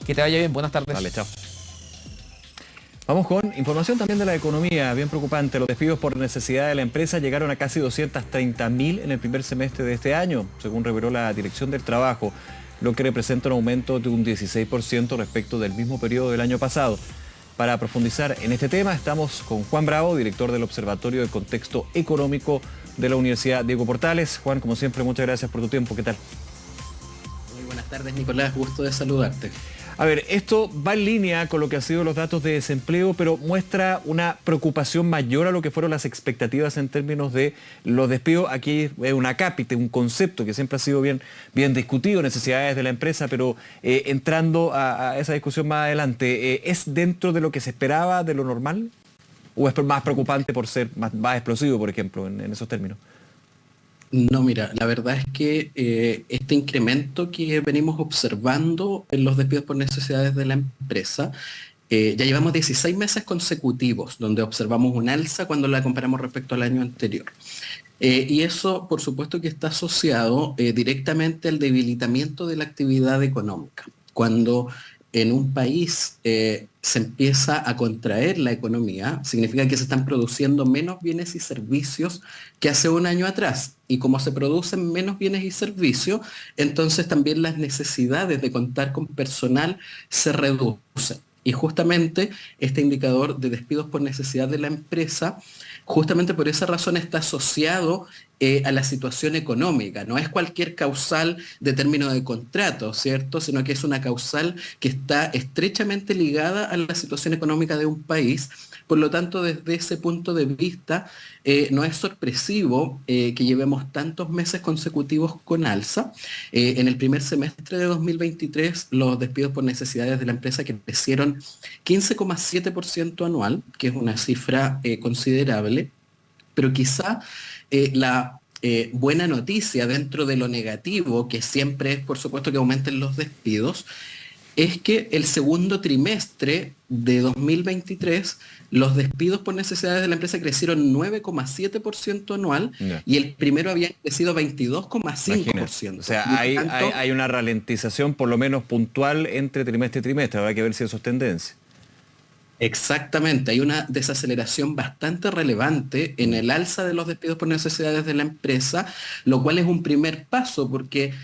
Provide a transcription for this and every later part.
Que te vaya bien, buenas tardes. Vale, chao. Vamos con información también de la economía, bien preocupante. Los despidos por necesidad de la empresa llegaron a casi 230.000 en el primer semestre de este año, según reveló la Dirección del Trabajo, lo que representa un aumento de un 16% respecto del mismo periodo del año pasado. Para profundizar en este tema, estamos con Juan Bravo, director del Observatorio de Contexto Económico de la Universidad Diego Portales. Juan, como siempre, muchas gracias por tu tiempo. ¿Qué tal? Muy buenas tardes, Nicolás. Gusto de saludarte. A ver, esto va en línea con lo que han sido los datos de desempleo, pero muestra una preocupación mayor a lo que fueron las expectativas en términos de los despidos. Aquí es una cápita, un concepto que siempre ha sido bien discutido, necesidades de la empresa, pero entrando a esa discusión más adelante, ¿es dentro de lo que se esperaba, de lo normal? ¿O es más preocupante por ser más explosivo, por ejemplo, en esos términos? No, mira, la verdad es que este incremento que venimos observando en los despidos por necesidades de la empresa, ya llevamos 16 meses consecutivos donde observamos un alza cuando la comparamos respecto al año anterior. Y eso, por supuesto, que está asociado directamente al debilitamiento de la actividad económica. Cuando en un país se empieza a contraer la economía, significa que se están produciendo menos bienes y servicios que hace un año atrás. Y como se producen menos bienes y servicios, entonces también las necesidades de contar con personal se reducen. Y justamente este indicador de despidos por necesidad de la empresa, justamente por esa razón está asociado a la situación económica. No es cualquier causal de término de contrato, ¿cierto? Sino que es una causal que está estrechamente ligada a la situación económica de un país. Por lo tanto, desde ese punto de vista, no es sorpresivo que llevemos tantos meses consecutivos con alza. En el primer semestre de 2023, los despidos por necesidades de la empresa crecieron 15,7% anual, que es una cifra considerable, pero quizá la buena noticia dentro de lo negativo, que siempre es, por supuesto, que aumenten los despidos, es que el segundo trimestre de 2023 los despidos por necesidades de la empresa crecieron 9,7% anual y el primero había crecido 22,5%. O sea, hay una ralentización por lo menos puntual entre trimestre y trimestre. Habrá que ver si eso es tendencia. Exactamente, hay una desaceleración bastante relevante en el alza de los despidos por necesidades de la empresa, lo cual es un primer paso porque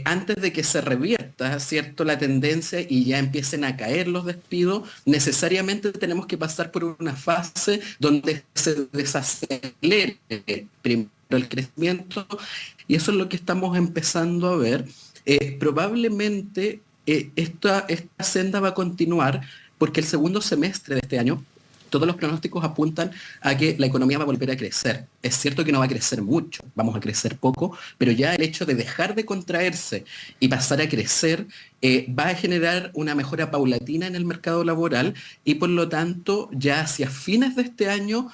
antes de que se revierta, ¿cierto?, la tendencia y ya empiecen a caer los despidos, necesariamente tenemos que pasar por una fase donde se desacelere primero el crecimiento y eso es lo que estamos empezando a ver. Probablemente esta senda va a continuar porque el segundo semestre de este año, todos los pronósticos apuntan a que la economía va a volver a crecer. Es cierto que no va a crecer mucho, vamos a crecer poco, pero ya el hecho de dejar de contraerse y pasar a crecer va a generar una mejora paulatina en el mercado laboral y por lo tanto ya hacia fines de este año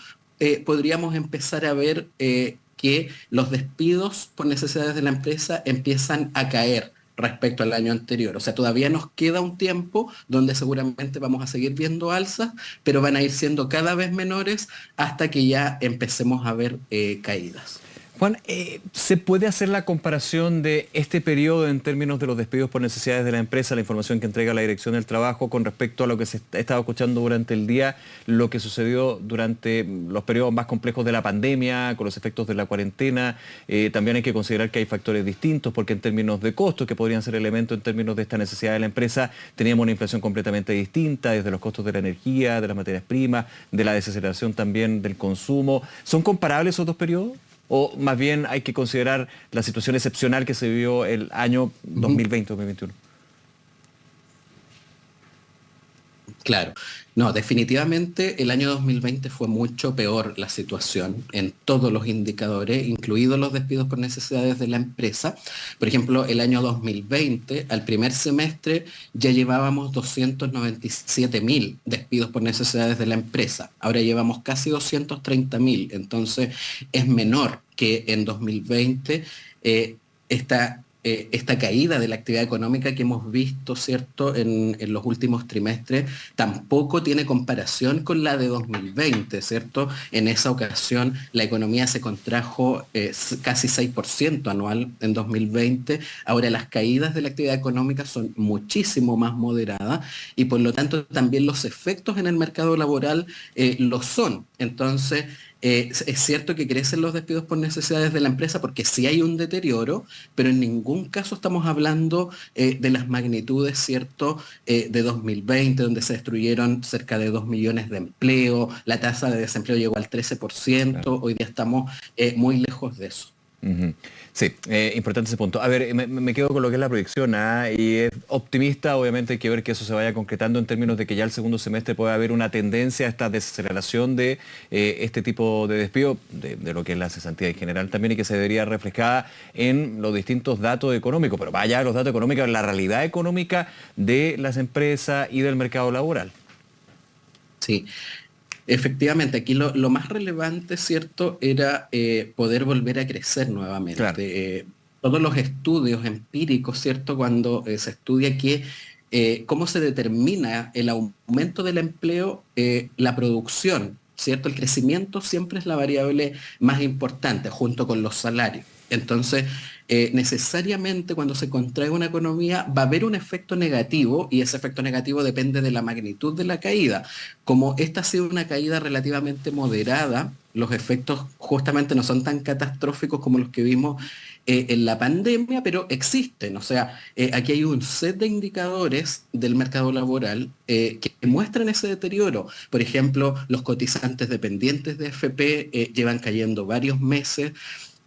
podríamos empezar a ver que los despidos por necesidades de la empresa empiezan a caer respecto al año anterior. O sea, todavía nos queda un tiempo donde seguramente vamos a seguir viendo alzas, pero van a ir siendo cada vez menores hasta que ya empecemos a ver caídas. Juan, ¿se puede hacer la comparación de este periodo en términos de los despidos por necesidades de la empresa, la información que entrega la Dirección del Trabajo, con respecto a lo que se ha estado escuchando durante el día, lo que sucedió durante los periodos más complejos de la pandemia, con los efectos de la cuarentena? También hay que considerar que hay factores distintos, porque en términos de costos, que podrían ser elementos en términos de esta necesidad de la empresa, teníamos una inflación completamente distinta, desde los costos de la energía, de las materias primas, de la desaceleración también del consumo. ¿Son comparables esos dos periodos? ¿O más bien hay que considerar la situación excepcional que se vivió el año 2020-2021? Claro, no, definitivamente el año 2020 fue mucho peor la situación en todos los indicadores, incluidos los despidos por necesidades de la empresa. Por ejemplo, el año 2020, al primer semestre, ya llevábamos 297.000 despidos por necesidades de la empresa. Ahora llevamos casi 230.000, entonces es menor que en 2020. Esta esta caída de la actividad económica que hemos visto, ¿cierto?, en los últimos trimestres, tampoco tiene comparación con la de 2020, ¿cierto? En esa ocasión la economía se contrajo casi 6% anual en 2020. Ahora las caídas de la actividad económica son muchísimo más moderadas y por lo tanto también los efectos en el mercado laboral lo son. Entonces, es cierto que crecen los despidos por necesidades de la empresa porque sí hay un deterioro, pero en ningún caso estamos hablando de las magnitudes, ¿cierto?, de 2020, donde se destruyeron cerca de 2 millones de empleos, la tasa de desempleo llegó al 13%, Claro. hoy día estamos muy lejos de eso. Ujú. Sí, importante ese punto. A ver, me quedo con lo que es la proyección, y es optimista, obviamente hay que ver que eso se vaya concretando en términos de que ya el segundo semestre puede haber una tendencia a esta desaceleración de este tipo de despido, de lo que es la cesantía en general también, y que se vería reflejada en los distintos datos económicos, pero vaya los datos económicos, la realidad económica de las empresas y del mercado laboral. Sí. Efectivamente, aquí lo más relevante, ¿cierto?, era poder volver a crecer Claro. nuevamente. Todos los estudios empíricos, ¿cierto?, cuando se estudia cómo se determina el aumento del empleo, la producción, ¿cierto? El crecimiento siempre es la variable más importante, junto con los salarios. Entonces, necesariamente cuando se contrae una economía va a haber un efecto negativo y ese efecto negativo depende de la magnitud de la caída. Como esta ha sido una caída relativamente moderada, los efectos justamente no son tan catastróficos como los que vimos en la pandemia, pero existen. O sea, aquí hay un set de indicadores del mercado laboral que muestran ese deterioro. Por ejemplo, los cotizantes dependientes de FP llevan cayendo varios meses.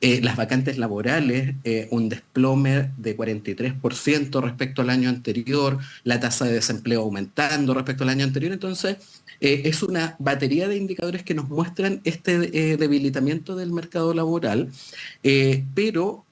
Las vacantes laborales, un desplome de 43% respecto al año anterior, la tasa de desempleo aumentando respecto al año anterior. Entonces, es una batería de indicadores que nos muestran este debilitamiento del mercado laboral, pero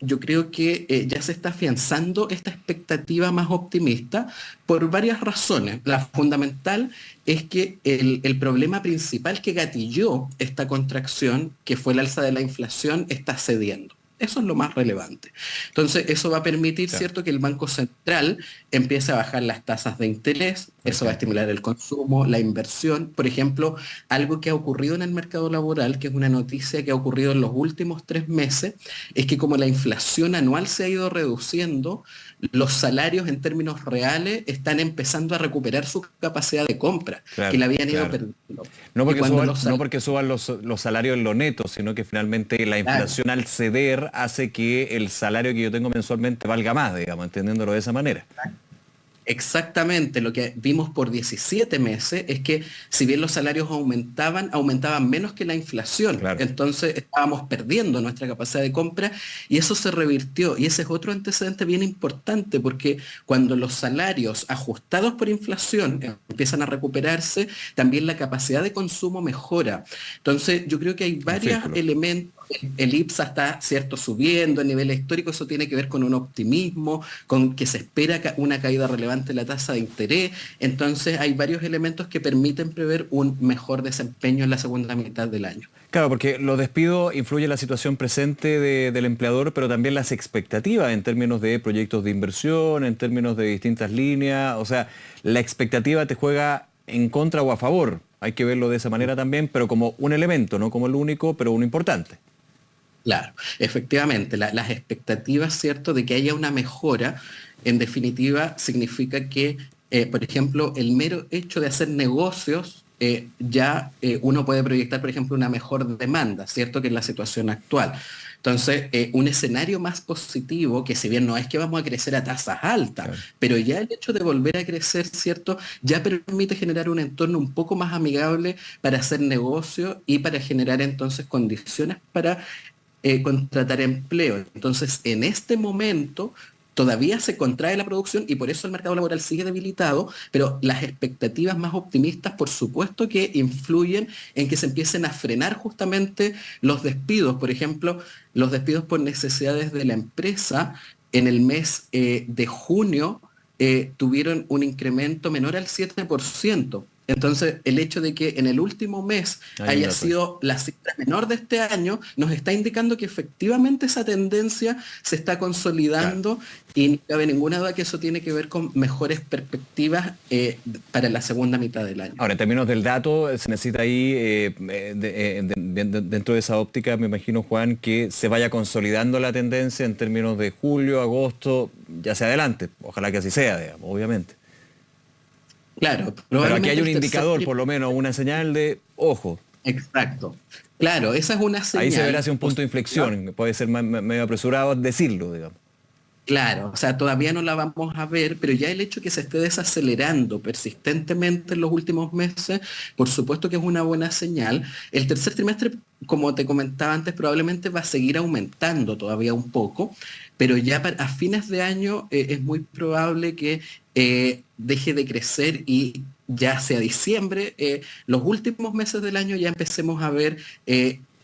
yo creo que ya se está afianzando esta expectativa más optimista por varias razones. La fundamental es que el problema principal que gatilló esta contracción, que fue el alza de la inflación, está cediendo. Eso es lo más relevante. Entonces, eso va a permitir, Claro. ¿cierto?, que el Banco Central empiece a bajar las tasas de interés, Por eso va a ejemplo. estimular el consumo, la inversión. Por ejemplo, algo que ha ocurrido en el mercado laboral, que es una noticia que ha ocurrido en los últimos 3 meses, es que como la inflación anual se ha ido reduciendo, los salarios en términos reales están empezando a recuperar su capacidad de compra, que Claro, la habían ido claro. perdiendo. No Y porque cuando suban, los no salarios... porque suban los salarios en lo neto, sino que finalmente la inflación al ceder hace que el salario que yo tengo mensualmente valga más, digamos, entendiéndolo de esa manera. Exactamente, lo que vimos por 17 meses es que si bien los salarios aumentaban menos que la inflación. Claro. Entonces estábamos perdiendo nuestra capacidad de compra y eso se revirtió. Y ese es otro antecedente bien importante porque cuando los salarios ajustados por inflación empiezan a recuperarse, también la capacidad de consumo mejora. Entonces yo creo que hay Un varios círculo. elementos. El IPSA está, cierto, subiendo a nivel histórico, eso tiene que ver con un optimismo, con que se espera una caída relevante en la tasa de interés. Entonces hay varios elementos que permiten prever un mejor desempeño en la segunda mitad del año. Claro, porque los despidos influyen en la situación presente del empleador, pero también las expectativas en términos de proyectos de inversión, en términos de distintas líneas. O sea, la expectativa te juega en contra o a favor. Hay que verlo de esa manera también, pero como un elemento, no como el único, pero uno importante. Claro, efectivamente, las expectativas, ¿cierto?, de que haya una mejora, en definitiva, significa que, por ejemplo, el mero hecho de hacer negocios, uno puede proyectar, por ejemplo, una mejor demanda, ¿cierto?, que es la situación actual. Entonces, un escenario más positivo, que si bien no es que vamos a crecer a tasas altas, Claro. pero ya el hecho de volver a crecer, ¿cierto?, ya permite generar un entorno un poco más amigable para hacer negocio y para generar entonces condiciones para contratar empleo. Entonces, en este momento todavía se contrae la producción y por eso el mercado laboral sigue debilitado, pero las expectativas más optimistas, por supuesto que influyen en que se empiecen a frenar justamente los despidos. Por ejemplo, los despidos por necesidades de la empresa en el mes de junio tuvieron un incremento menor al 7%. Entonces, el hecho de que en el último mes haya sido la cifra menor de este año, nos está indicando que efectivamente esa tendencia se está consolidando, claro. Y no cabe ninguna duda que eso tiene que ver con mejores perspectivas para la segunda mitad del año. Ahora, en términos del dato, se necesita ahí, dentro de esa óptica, me imagino, Juan, que se vaya consolidando la tendencia en términos de julio, agosto, ya hacia adelante. Ojalá que así sea, digamos, obviamente. Claro, pero aquí hay un indicador, por lo menos, una señal de ojo. Exacto. Claro, esa es una señal. Ahí se verá si un punto de inflexión, puede ser medio apresurado decirlo, digamos. Claro, o sea, todavía no la vamos a ver, pero ya el hecho que se esté desacelerando persistentemente en los últimos meses, por supuesto que es una buena señal. El tercer trimestre, como te comentaba antes, probablemente va a seguir aumentando todavía un poco, pero ya a fines de año es muy probable que deje de crecer y ya hacia diciembre, los últimos meses del año ya empecemos a ver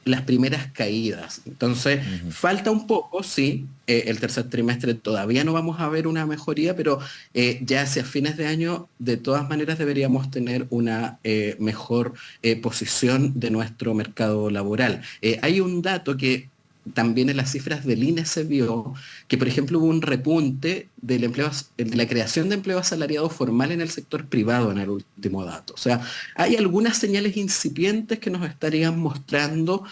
las primeras caídas. Entonces, falta un poco, sí, el tercer trimestre todavía no vamos a ver una mejoría, pero ya hacia fines de año, de todas maneras, deberíamos tener una mejor posición de nuestro mercado laboral. Hay un dato que también en las cifras del INE se vio que, por ejemplo, hubo un repunte del empleo, de la creación de empleo asalariado formal en el sector privado en el último dato. O sea, hay algunas señales incipientes que nos estarían mostrando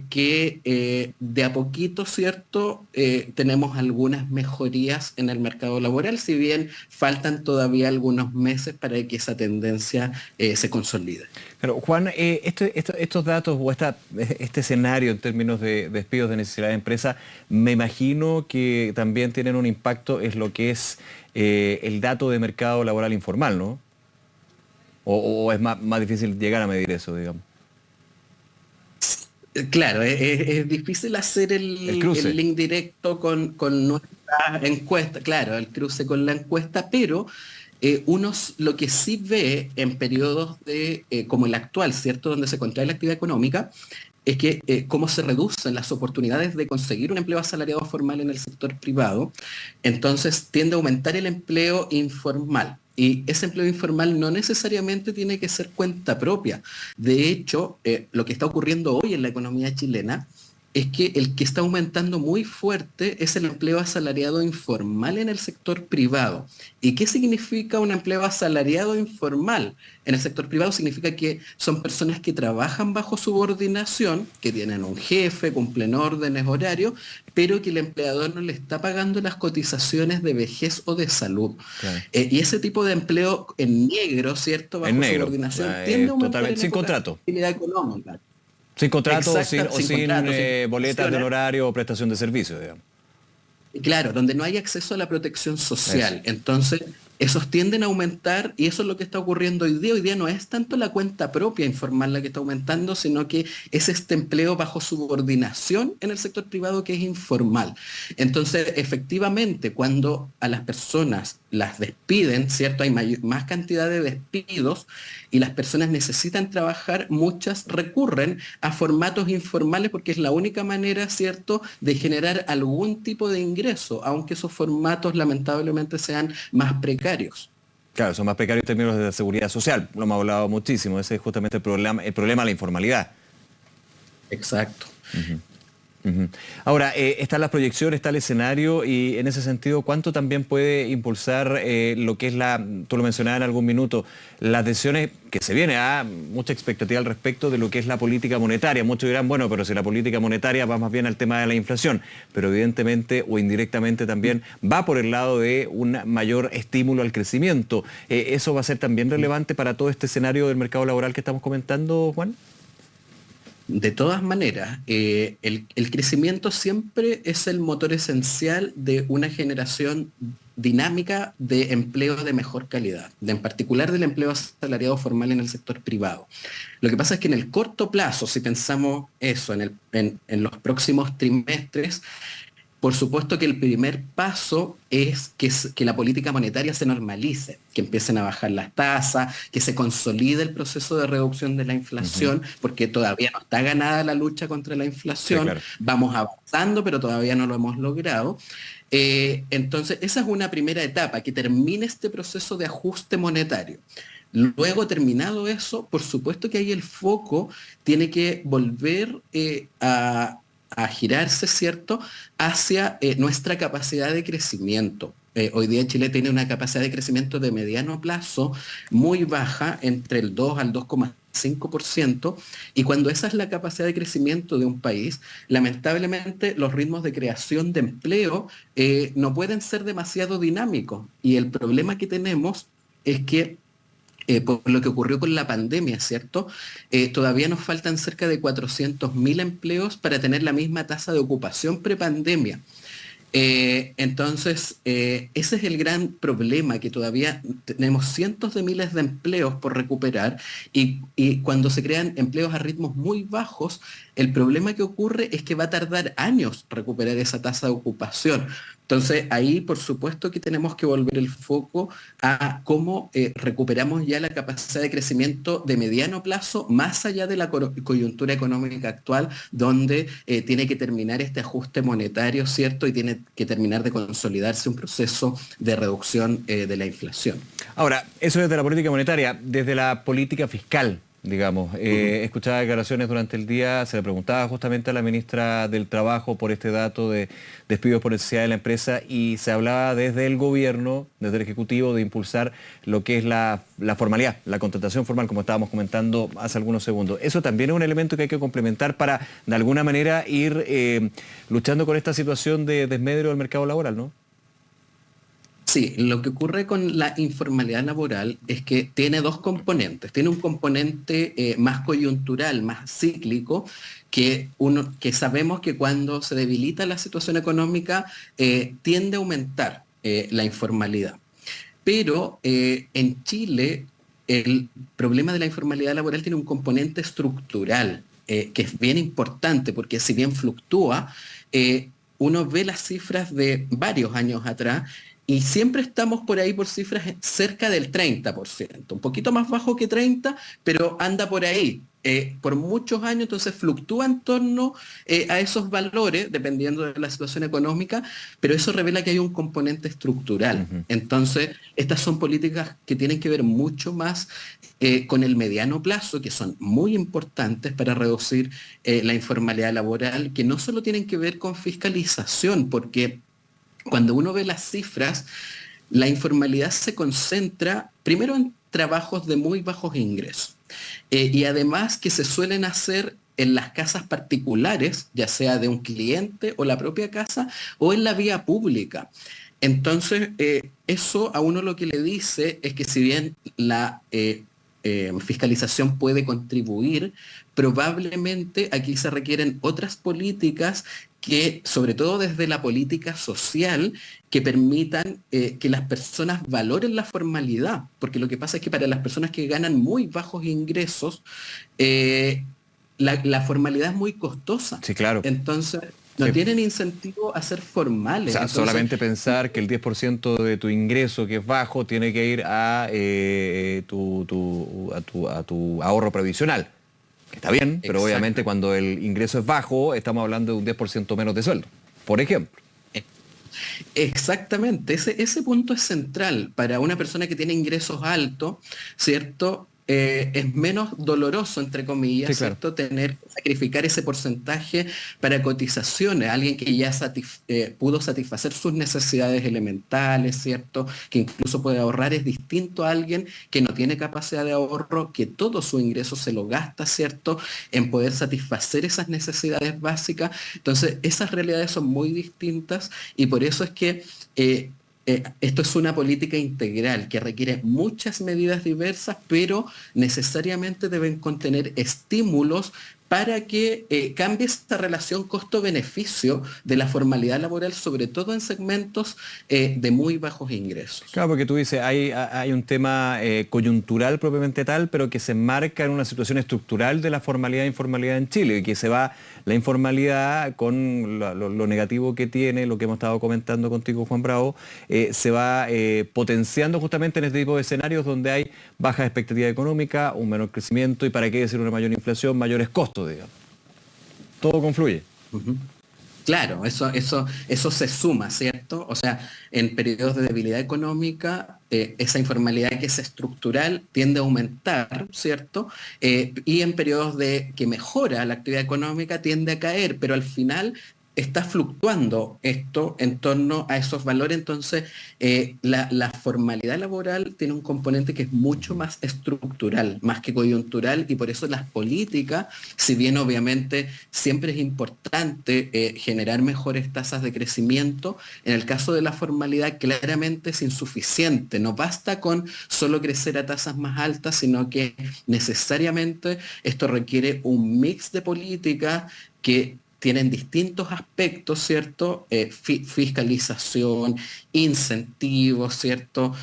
que de a poquito, ¿cierto? Tenemos algunas mejorías en el mercado laboral, si bien faltan todavía algunos meses para que esa tendencia se consolide. Pero Juan, estos datos o este escenario en términos de despidos de necesidad de empresa, me imagino que también tienen un impacto en lo que es el dato de mercado laboral informal, ¿no? ¿O es más difícil llegar a medir eso, digamos? Claro, es difícil hacer el link directo con nuestra encuesta, claro, el cruce con la encuesta, pero uno lo que sí ve en periodos como el actual, ¿cierto?, donde se contrae la actividad económica, es que cómo se reducen las oportunidades de conseguir un empleo asalariado formal en el sector privado, entonces tiende a aumentar el empleo informal. Y ese empleo informal no necesariamente tiene que ser cuenta propia. De hecho, lo que está ocurriendo hoy en la economía chilena es que el que está aumentando muy fuerte es el empleo asalariado informal en el sector privado. ¿Y qué significa un empleo asalariado informal? En el sector privado significa que son personas que trabajan bajo subordinación, que tienen un jefe, cumplen órdenes, horarios, pero que el empleador no le está pagando las cotizaciones de vejez o de salud. Claro. Y ese tipo de empleo en negro, ¿cierto? Bajo subordinación, tiende a aumentar totalmente sin contrato. Actividad económica. Sin contrato o sin boletas de horario o prestación de servicios, digamos. Claro, donde no hay acceso a la protección social. Eso. Entonces, esos tienden a aumentar y eso es lo que está ocurriendo hoy día. Hoy día no es tanto la cuenta propia informal la que está aumentando, sino que es este empleo bajo subordinación en el sector privado que es informal. Entonces, efectivamente, cuando a las personas las despiden, ¿cierto? Hay más cantidad de despidos y las personas necesitan trabajar, muchas recurren a formatos informales porque es la única manera, ¿cierto?, de generar algún tipo de ingreso, aunque esos formatos lamentablemente sean más precarios. Claro, son más precarios en términos de la seguridad social, lo hemos hablado muchísimo, ese es justamente el problema de la informalidad. Exacto. Ahora, están las proyecciones, está el escenario y en ese sentido, ¿cuánto también puede impulsar lo que es tú lo mencionabas en algún minuto, las decisiones que se viene a mucha expectativa al respecto de lo que es la política monetaria? Muchos dirán, bueno, pero si la política monetaria va más bien al tema de la inflación, pero evidentemente o indirectamente también va por el lado de un mayor estímulo al crecimiento. ¿Eso va a ser también relevante para todo este escenario del mercado laboral que estamos comentando, Juan? De todas maneras, el crecimiento siempre es el motor esencial de una generación dinámica de empleo de mejor calidad, en particular del empleo asalariado formal en el sector privado. Lo que pasa es que en el corto plazo, si pensamos eso, en los próximos trimestres, por supuesto que el primer paso es que la política monetaria se normalice, que empiecen a bajar las tasas, que se consolide el proceso de reducción de la inflación, porque todavía no está ganada la lucha contra la inflación, sí, claro. Vamos avanzando, pero todavía no lo hemos logrado. Entonces, esa es una primera etapa, que termine este proceso de ajuste monetario. Luego, terminado eso, por supuesto que ahí el foco tiene que volver a girarse, ¿cierto?, hacia nuestra capacidad de crecimiento. Hoy día Chile tiene una capacidad de crecimiento de mediano plazo muy baja, entre el 2 al 2,5%, y cuando esa es la capacidad de crecimiento de un país, lamentablemente los ritmos de creación de empleo no pueden ser demasiado dinámicos. Y el problema que tenemos es que por lo que ocurrió con la pandemia, ¿cierto? Todavía nos faltan cerca de 400.000 empleos para tener la misma tasa de ocupación prepandemia. Entonces, ese es el gran problema, que todavía tenemos cientos de miles de empleos por recuperar, y cuando se crean empleos a ritmos muy bajos, el problema que ocurre es que va a tardar años recuperar esa tasa de ocupación. Entonces, ahí por supuesto que tenemos que volver el foco a cómo recuperamos ya la capacidad de crecimiento de mediano plazo, más allá de la coyuntura económica actual, donde tiene que terminar este ajuste monetario, ¿cierto? Y tiene que terminar de consolidarse un proceso de reducción de la inflación. Ahora, eso desde la política monetaria, desde la política fiscal, digamos. Escuchaba declaraciones durante el día, se le preguntaba justamente a la ministra del Trabajo por este dato de despidos por necesidad de la empresa, y se hablaba desde el gobierno, desde el Ejecutivo, de impulsar lo que es la formalidad, la contratación formal, como estábamos comentando hace algunos segundos. Eso también es un elemento que hay que complementar para, de alguna manera, ir luchando con esta situación de desmedro del mercado laboral, ¿no? Sí, lo que ocurre con la informalidad laboral es que tiene dos componentes. Tiene un componente más coyuntural, más cíclico, que sabemos que cuando se debilita la situación económica tiende a aumentar la informalidad. Pero en Chile el problema de la informalidad laboral tiene un componente estructural que es bien importante, porque si bien fluctúa, uno ve las cifras de varios años atrás y siempre estamos por ahí por cifras cerca del 30%, un poquito más bajo que 30, pero anda por ahí. Por muchos años, entonces fluctúa en torno a esos valores, dependiendo de la situación económica, pero eso revela que hay un componente estructural. Entonces, estas son políticas que tienen que ver mucho más con el mediano plazo, que son muy importantes para reducir la informalidad laboral, que no solo tienen que ver con fiscalización, porque cuando uno ve las cifras, la informalidad se concentra primero en trabajos de muy bajos ingresos y además que se suelen hacer en las casas particulares, ya sea de un cliente o la propia casa, o en la vía pública. Entonces, eso a uno lo que le dice es que si bien la fiscalización puede contribuir, probablemente aquí se requieren otras políticas que, sobre todo desde la política social, que permitan que las personas valoren la formalidad, porque lo que pasa es que para las personas que ganan muy bajos ingresos, la formalidad es muy costosa. Sí, claro. Entonces, no Sí. tienen incentivo a ser O formales. sea, Entonces, solamente pensar que el 10% de tu ingreso, que es bajo, tiene que ir a, a tu ahorro previsional. Que está bien, pero obviamente exacto. cuando el ingreso es bajo, estamos hablando de un 10% menos de sueldo, por ejemplo. Exactamente, ese punto es central para una persona que tiene ingresos altos, ¿cierto? Es menos doloroso, entre Sí, comillas, claro. ¿cierto? Sacrificar ese porcentaje para cotizaciones, alguien que ya pudo satisfacer sus necesidades elementales, ¿cierto? Que incluso puede ahorrar, es distinto a alguien que no tiene capacidad de ahorro, que todo su ingreso se lo gasta, ¿cierto? En poder satisfacer esas necesidades básicas. Entonces, esas realidades son muy distintas y por eso es que esto es una política integral que requiere muchas medidas diversas, pero necesariamente deben contener estímulos para que cambie esta relación costo-beneficio de la formalidad laboral, sobre todo en segmentos de muy bajos ingresos. Claro, porque tú dices, hay un tema coyuntural propiamente tal, pero que se enmarca en una situación estructural de la formalidad e informalidad en Chile, y que se va la informalidad con lo negativo que tiene, lo que hemos estado comentando contigo, Juan Bravo, se va potenciando justamente en este tipo de escenarios donde hay baja expectativa económica, un menor crecimiento y, para qué decir, una mayor inflación, mayores costos, digamos. Todo confluye. Ujú. Claro, eso se suma, ¿cierto? O sea, en periodos de debilidad económica, esa informalidad que es estructural tiende a aumentar, ¿cierto? Y en periodos de que mejora la actividad económica tiende a caer, pero al final está fluctuando esto en torno a esos valores. Entonces, la formalidad laboral tiene un componente que es mucho más estructural, más que coyuntural, y por eso las políticas, si bien obviamente siempre es importante generar mejores tasas de crecimiento, en el caso de la formalidad claramente es insuficiente. No basta con solo crecer a tasas más altas, sino que necesariamente esto requiere un mix de políticas que tienen distintos aspectos, ¿cierto? Fiscalización, incentivos, ¿cierto?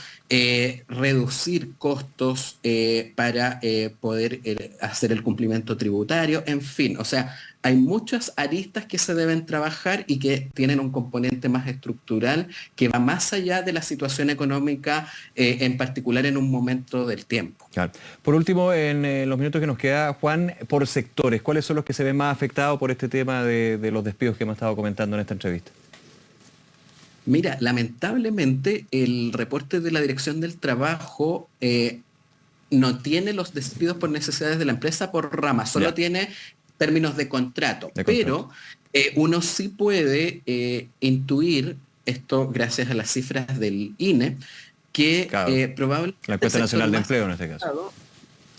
Reducir costos para poder hacer el cumplimiento tributario, en fin, o sea, hay muchas aristas que se deben trabajar y que tienen un componente más estructural que va más allá de la situación económica, en particular en un momento del tiempo. Claro. Por último, en los minutos que nos queda, Juan, por sectores, ¿cuáles son los que se ven más afectados por este tema de los despidos que hemos estado comentando en esta entrevista? Mira, lamentablemente el reporte de la Dirección del Trabajo no tiene los despidos por necesidades de la empresa por rama, solo Ya, tiene términos de contrato, de contrato. pero uno sí puede intuir esto gracias a las cifras del INE, que Claro, probablemente la el encuesta sector nacional de más empleo en este caso. afectado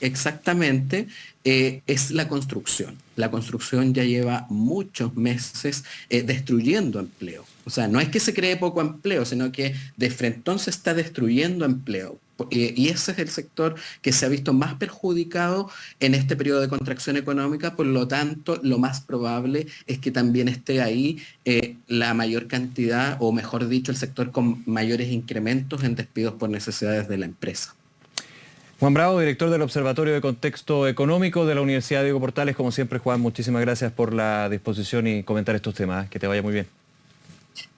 exactamente, es la construcción. La construcción ya lleva muchos meses destruyendo empleo. O sea, no es que se cree poco empleo, sino que de frentón se está destruyendo empleo. Y ese es el sector que se ha visto más perjudicado en este periodo de contracción económica. Por lo tanto, lo más probable es que también esté ahí la mayor cantidad, o mejor dicho, el sector con mayores incrementos en despidos por necesidades de la empresa. Juan Bravo, director del Observatorio de Contexto Económico de la Universidad Diego Portales. Como siempre, Juan, muchísimas gracias por la disposición y comentar estos temas. Que te vaya muy bien.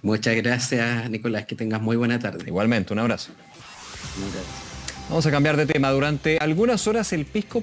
Muchas gracias, Nicolás. Que tengas muy buena tarde. Igualmente, un abrazo. Gracias. Vamos a cambiar de tema. Durante algunas horas el Pisco